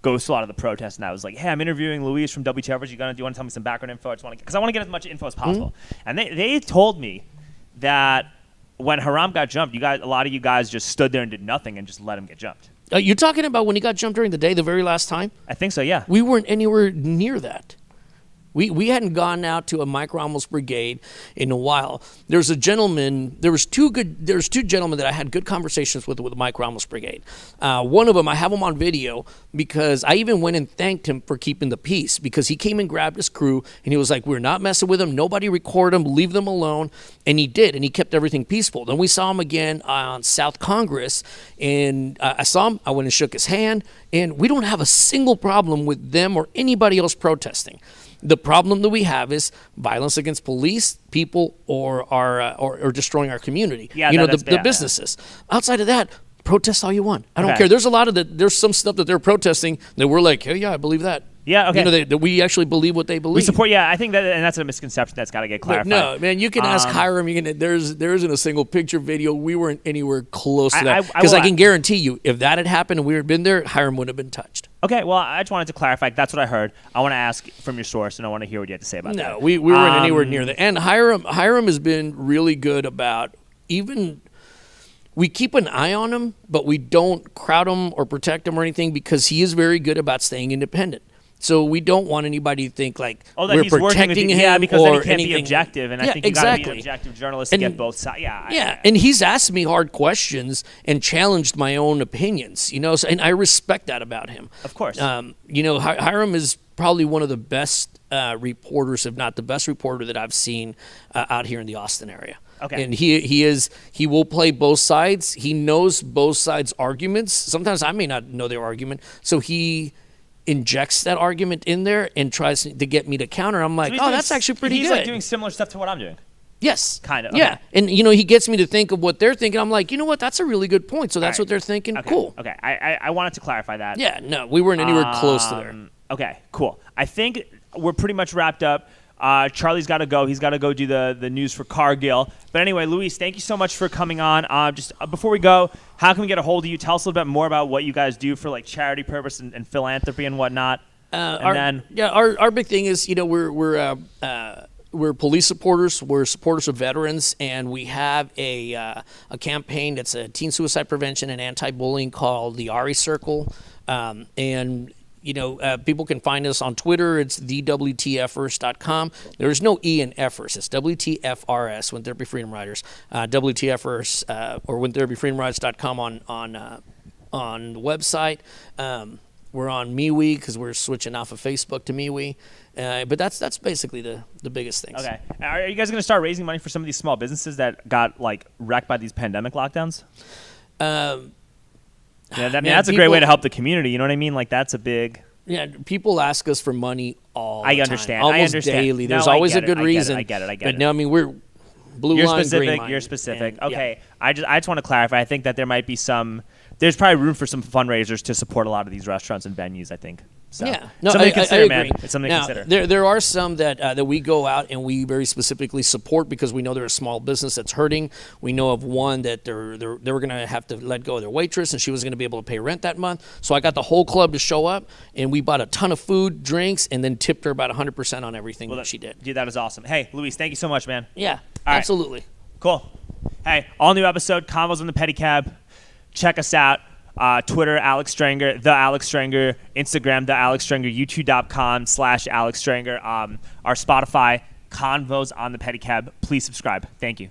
goes to a lot of the protests, and I was like, "Hey, I'm interviewing Luis from WTF. Do you want to tell me some background info? Because I want to get as much info as possible." Mm-hmm. And they told me that when Haram got jumped, a lot of you guys just stood there and did nothing and just let him get jumped. You're talking about when he got jumped during the day, the very last time? I think so, yeah. We weren't anywhere near that. We hadn't gone out to a micro-almost brigade in a while. There's a gentleman. There's two gentlemen that I had good conversations with the micro-almost brigade. One of them, I have him on video because I even went and thanked him for keeping the peace, because he came and grabbed his crew and he was like, "We're not messing with them. Nobody record them. Leave them alone." And he did, and he kept everything peaceful. Then we saw him again on South Congress, and I saw him. I went and shook his hand, and we don't have a single problem with them or anybody else protesting. The problem that we have is violence against police, people, or destroying our community. Yeah, the businesses. Outside of that, protest all you want. I don't care. There's there's some stuff that they're protesting that we're like, hey, yeah, I believe that. Yeah, okay. That we actually believe what they believe. We support. Yeah, I think that, and that's a misconception that's got to get clarified. No, man, you can ask Hiram. There isn't a single picture, video. We weren't anywhere close to that, because I can guarantee you, if that had happened and we had been there, Hiram would have been touched. Okay, well, I just wanted to clarify. That's what I heard. I want to ask from your source, and I want to hear what you have to say about that. No, we weren't anywhere near that. And Hiram has been really good about we keep an eye on him, but we don't crowd him or protect him or anything, because he is very good about staying independent. So we don't want anybody to think like we're protecting him, yeah, because or then he can't anything. be objective, and I think you got to be an objective journalist to get both sides. Yeah, and he's asked me hard questions and challenged my own opinions, so, and I respect that about him. Of course. Hiram is probably one of the best reporters, if not the best reporter that I've seen out here in the Austin area. Okay. And he will play both sides. He knows both sides' arguments. Sometimes I may not know their argument, so he injects that argument in there and tries to get me to counter. I'm like, that's actually pretty good. He's like doing similar stuff to what I'm doing. Yes. Kind of. Okay. Yeah. And, he gets me to think of what they're thinking. I'm like, you know what? That's a really good point. So that's what they're thinking. Okay. Cool. Okay. I wanted to clarify that. Yeah. No, we weren't anywhere close to there. Okay. Cool. I think we're pretty much wrapped up. Charlie's got to go. He's got to go do the news for Cargill. But anyway, Luis, thank you so much for coming on. Just before we go, how can we get a hold of you? Tell us a little bit more about what you guys do for like charity purpose and philanthropy and whatnot. Our big thing is, we're police supporters. We're supporters of veterans, and we have a campaign that's a teen suicide prevention and anti-bullying called the Ari Circle. People can find us on Twitter. It's thewtfers.com. There's no E in Effers. It's WTFRS, When Therapy Freedom Riders. WTFers or WhenTherapyFreedomRiders.com on the website. We're on MeWe because we're switching off of Facebook to MeWe. But that's basically the biggest things. Okay. Are you guys going to start raising money for some of these small businesses that got like wrecked by these pandemic lockdowns? That's a great way to help the community. You know what I mean? Like that's a big. Yeah, people ask us for money all the time. Understand. Almost I understand. daily. There's always a good reason. I get it. But no, I mean, we're blue you're line, specific. green line. You're specific. And, okay. Yeah. I just want to clarify. I think that there might be there's probably room for some fundraisers to support a lot of these restaurants and venues, I think. So, yeah, no, something to consider, I man. agree. It's something now, to consider. There are some that we go out and we very specifically support because we know they're a small business that's hurting. We know of one that they were going to have to let go of their waitress, and she was going to be able to pay rent that month. So I got the whole club to show up, and we bought a ton of food, drinks, and then tipped her about 100% on everything that she did. Dude, that is awesome. Hey, Luis, thank you so much, man. Yeah, all absolutely. Right. Cool. Hey, all new episode, Convos on the Pedicab. Check us out. Twitter, Alex Stranger, The Alex Stranger, Instagram, The Alex Stranger, YouTube.com/Alex Stranger, our Spotify, Convos on the Pedicab. Please subscribe. Thank you.